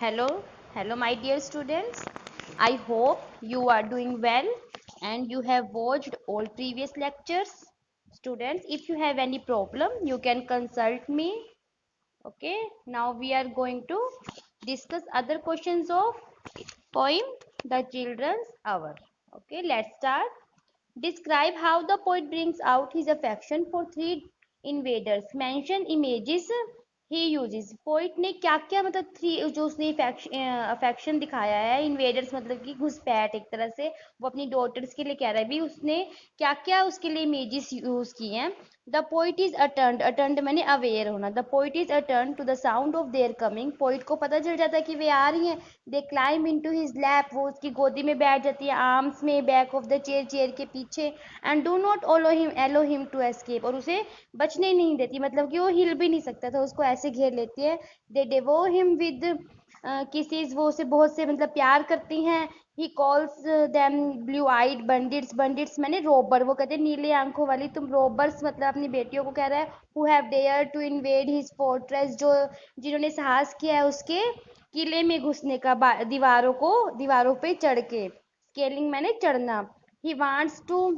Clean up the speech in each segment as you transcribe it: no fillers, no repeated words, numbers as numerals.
Hello, hello, my dear students. I hope you are doing well and you have watched all previous lectures. Students, if you have any problem, you can consult me. Okay, now we are going to discuss other questions of poem The Children's Hour. Okay, let's start. Describe how the poet brings out his affection for three invaders. Mention images he uses. Poet ने क्या क्या मतलब three जो उसने affection दिखाया है invaders मतलब कि घुसपैठ एक तरह से वो अपनी डॉटर्स के लिए कह रहा है भी उसने क्या क्या उसके लिए इमेजेस यूज किए हैं. The poet is attuned. Attuned मैंने अवेयर होना. The poet is attuned to the sound of their coming. Poet को पता चल जाता है कि वे आ रही हैं. They climb into his lap. वो उसकी गोदी में बैठ जाती है. आर्म्स में back of the chair. Chair के पीछे. And do not allow him to escape. और उसे बचने ही नहीं देती मतलब कि वो हिल भी नहीं सकता था. उसको ऐसे घेर लेती है. They devour him with kisses. वो उसे बहुत से मतलब प्यार करती हैं. He calls them blue eyed bandits. Bandits मैंने रोबर. वो कहते हैं नीले आंखों वाली तुम रोबर्स मतलब अपनी बेटियों को कह रहा है. Who have dare to invade his fortress. जो जिन्होंने साहस किया है उसके किले में घुसने का. दीवारों पे चढ़ के. स्केलिंग मैंने चढ़ना. He wants to.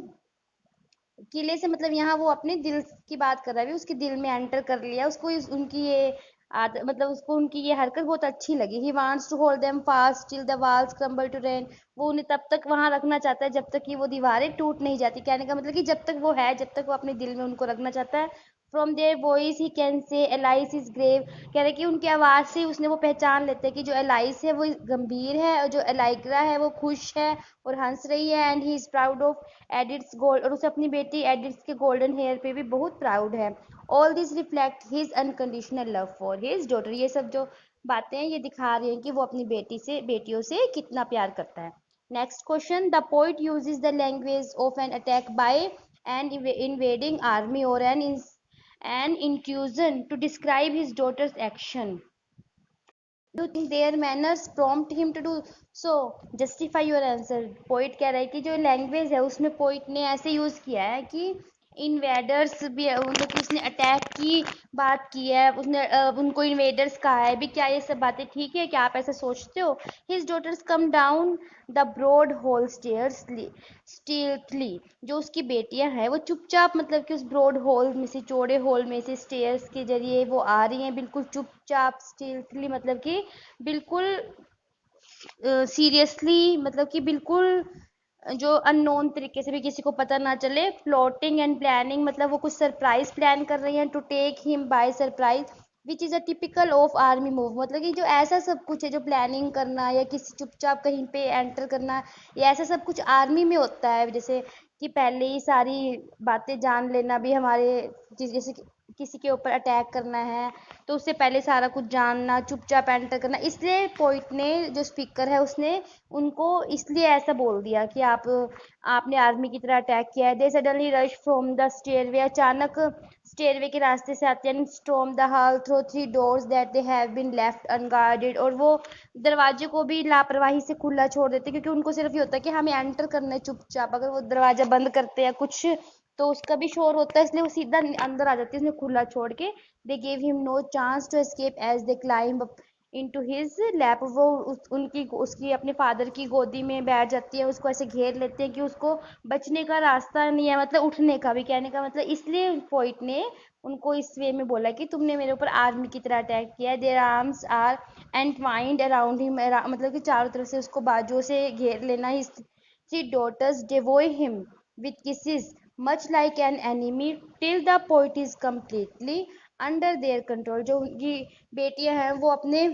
किले से मतलब यहाँ वो अपने दिल की बात कर रहा है. उसके दिल में एंटर कर लिया उसको. उनकी ये मतलब उसको उनकी ये हरकत बहुत अच्छी लगी. He wants to hold them fast till the walls crumble to ruin. वो उन्हें तब तक वहां रखना चाहता है जब तक कि वो दीवारें टूट नहीं जाती. कहने का मतलब कि जब तक वो है जब तक वो अपने दिल में उनको रखना चाहता है. From their voice he can say Alice is grave. कह रहे कि उनकी आवाज से उसने वो पहचान लेते हैं कि जो एलाइस है वो गंभीर है और जो एलाइग्रा है वो खुश है और हंस रही है. And he is proud of edits gold. और उसे अपनी बेटी एडिट्स के गोल्डन हेयर पे भी बहुत प्राउड है. All this reflect his unconditional love for his daughter. ये सब जो बातें हैं ये दिखा रही हैं कि वो अपनी बेटियों से कितना प्यार करता है. Next question. The poet uses the language of an attack by an invading army और an intrusion to describe his daughter's action. Do you think their manners prompt him to do so? Justify your answer. Poet कह रहा है कि जो language है उसमें poet ने ऐसे यूज किया है कि इन्वेडर्स भी मतलब कि उसने अटैक की बात की है. उसने उनको इन्वेडर्स कहा है भी. क्या ये सब बातें ठीक है? क्या आप ऐसा सोचते हो? His daughters come down the broad hall stairs stealthily. जो उसकी बेटियां हैं वो चुपचाप मतलब कि उस ब्रॉड होल में से चौड़े होल में से स्टेयर्स के जरिए वो आ रही हैं बिल्कुल चुपचाप. स्टील्थली मतलब कि बिल्कुल सीरियसली मतलब कि बिल्कुल जो अननोन तरीके से भी किसी को पता ना चले. प्लॉटिंग एंड प्लानिंग मतलब वो कुछ सरप्राइज प्लान कर रही हैं. To take him by surprise which is a typical of army move. मतलब कि जो ऐसा सब कुछ है जो प्लानिंग करना या किसी चुपचाप कहीं पे एंटर करना या ऐसा सब कुछ आर्मी में होता है. जैसे कि पहले ही सारी बातें जान लेना भी हमारे जैसे किसी के ऊपर अटैक करना है तो उससे पहले सारा कुछ जानना चुपचाप एंटर करना. इसलिए पोइट ने जो स्पीकर है उसने उनको इसलिए ऐसा बोल दिया कि आपने आर्मी की तरह अटैक किया है. They suddenly rush from the stairway. अचानक स्टेयरवे के रास्ते से आते हैं. Storm the hall through three doors that they have been left unguarded. और वो दरवाजे को भी लापरवाही से खुला छोड़ देते क्योंकि उनको सिर्फ ये होता है कि हमें एंटर करना है चुपचाप. अगर वो दरवाजा बंद करते हैं कुछ तो उसका भी शोर होता है इसलिए वो सीधा अंदर आ जाती है उसने खुला छोड़ के. They gave him no chance to escape as they climb into his lap. वो उसकी अपने फादर की गोदी में बैठ जाती है. उसको ऐसे घेर लेते हैं कि उसको बचने का रास्ता नहीं है मतलब उठने का भी. कहने का मतलब इसलिए पोइट ने उनको इस वे में बोला कि तुमने मेरे ऊपर आर्मी की तरह अटैक किया है. Their arms are entwined around him. मतलब कि चारों तरफ से उसको बाजुओं से घेर लेना. His three daughters devour him with kisses much like an enemy till the poet is completely under their control. जो उनकी बेटियां हैं वो अपने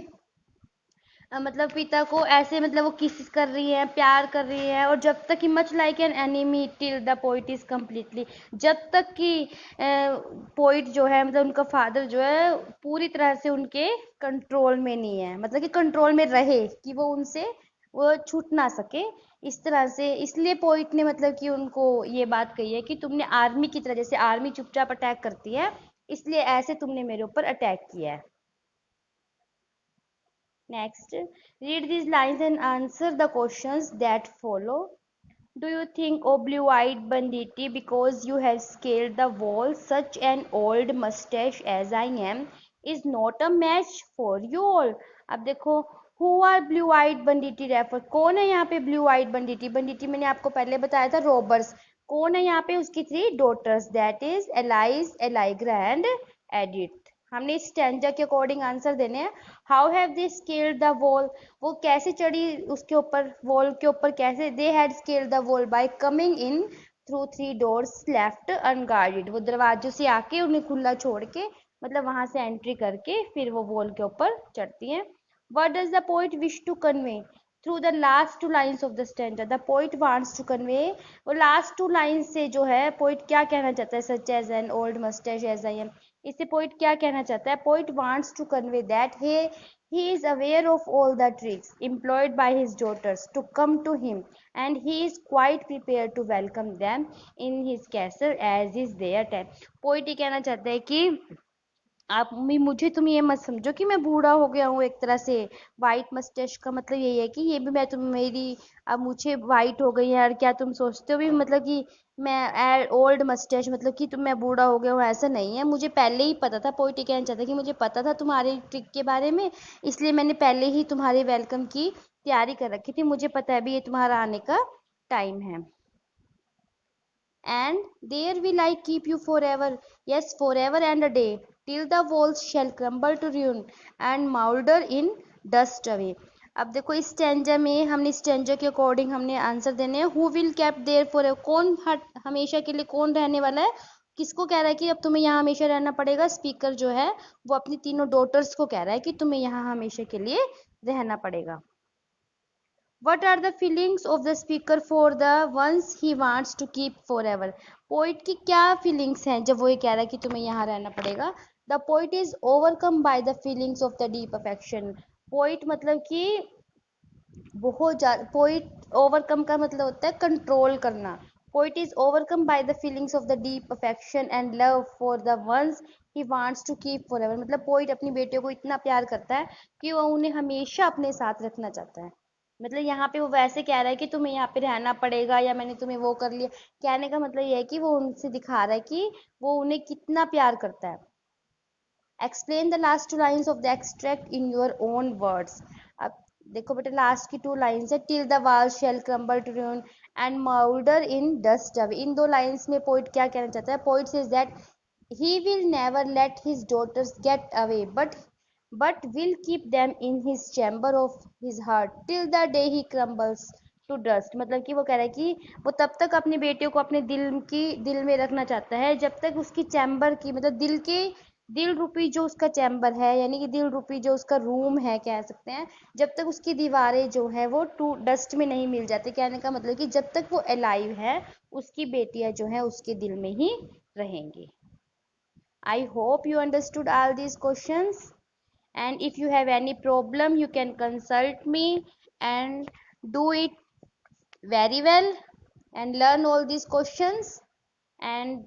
मतलब पिता को ऐसे मतलब वो किस कर रही हैं प्यार कर रही हैं. और जब तक कि much like an enemy till the poet is completely. जब तक कि पोइट जो है मतलब उनका फादर जो है पूरी तरह से उनके कंट्रोल में नहीं है. मतलब कि कंट्रोल में रहे कि वो उनसे वो छूट ना सके इस तरह से. इसलिए पोइट ने मतलब कि उनको ये बात कही है कि तुमने आर्मी की तरह जैसे आर्मी चुपचाप अटैक करती है इसलिए ऐसे तुमने मेरे ऊपर अटैक किया है. Next, read these lines and answer the questions that follow. Do you think, O blue-eyed banditti, because you have scaled the wall, such an old mustache as I am, is not a match for you all? अब देखो who are blue eyed bandits refer, कौन है यहाँ पे blue eyed बंडिटी? बंडिटी मैंने आपको पहले बताया था रॉबर्स। कौन है यहाँ पे? उसकी 3 daughters, that is Alice, Allegra and Edith. हमने इस स्टैंजा के अकॉर्डिंग आंसर देने हैं। How have they scaled the wall, वो कैसे चढ़ी उसके ऊपर, वॉल के ऊपर कैसे? They had scaled the wall by coming in through 3 doors left unguarded, वो दरवाजों से आके उन्हें खुला छोड़ के, मतलब वहां से एंट्री करके फिर वो वॉल के ऊपर चढ़ती हैं। What does the poet wish to convey through the last 2 lines of the stanza? The poet wants to convey, वो last 2 lines से जो है poet क्या कहना चाहता है? Such as an old mustache as I am, इससे poet क्या कहना चाहता है? Poet wants to convey that he is aware of all the tricks employed by his daughters to come to him, and he is quite prepared to welcome them in his castle as is their time. Poet ये कहना चाहता है कि आप मुझे तुम ये मत समझो कि मैं बूढ़ा हो गया हूँ एक तरह से। वाइट मस्टैच का मतलब यही है कि ये भी मैं तुम मेरी अब मुझे वाइट हो गई है, और क्या तुम सोचते हो भी मतलब कि मैं ओल्ड मस्टैच मतलब कि तुम मैं बूढ़ा हो गया हूँ? ऐसा नहीं है, मुझे पहले ही पता था। पोइट कहना चाहता कि मुझे पता था तुम्हारे ट्रिक के बारे में, इसलिए मैंने पहले ही तुम्हारे वेलकम की तैयारी कर रखी थी। मुझे पता है भी ये तुम्हारा आने का टाइम है। And there will I keep you forever, yes, forever and a day, till the walls shall crumble to ruin and moulder in dust away. अब देखो इस स्टैंजा में हमने स्टैंजा के अकॉर्डिंग हमने आंसर देने हैं। Who will cap there for, कौन हमेशा के लिए कौन रहने वाला है? किसको कह रहा है कि अब तुम्हें यहाँ हमेशा रहना पड़ेगा? स्पीकर जो है वो अपनी तीनों डॉटर्स को कह रहा है कि तुम्हें यहाँ हमेशा के लिए रहना पड़ेगा। What are the feelings of the speaker for the ones he wants to keep forever? Poet की क्या फीलिंग्स हैं जब वो ये कह रहा है कि तुम्हें यहाँ रहना पड़ेगा? The poet is overcome by the feelings of the deep affection. Poet मतलब कि बहुत ज्यादा, पोइट ओवरकम का मतलब होता है कंट्रोल करना। Poet is overcome by the feelings of the deep affection and love for the ones he wants to keep forever, मतलब पोइट अपनी बेटियों को इतना प्यार करता है कि वो उन्हें हमेशा अपने साथ रखना चाहता है। मतलब यहाँ पे वो वैसे कह रहा है कि तुम्हें यहाँ पे रहना पड़ेगा या मैंने तुम्हें वो कर लिया, कहने का मतलब ये है कि वो उनसे दिखा रहा है कि वो उन्हें कितना प्यार करता है। Explain the last 2 lines of the extract in your own words. अब देखो बेटा लास्ट की 2 लाइन्स है, till the wall shall crumble to ruin and moulder in dust away. इन 2 लाइन्स में पोइट क्या कहना चाहता है? Poet says that he will never let his daughters get away but will keep them in his chamber of his heart till the day he crumbles to dust। मतलब कि वो कह रहा है कि वो तब तक अपनी बेटियों को अपने दिल में रखना चाहता है जब तक उसकी चैम्बर की, मतलब दिल रूपी जो उसका चैम्बर है, यानी कि दिल रूपी जो उसका रूम है कह सकते हैं, जब तक उसकी दीवारें जो है वो टू डस्ट में नहीं मिल जाती। कहने का मतलब कि जब तक वो अलाइव है उसकी बेटियां जो है उसके दिल में ही रहेंगी। I hope you understood all these questions, and if you have any problem you can consult me and do it very well and learn all these questions and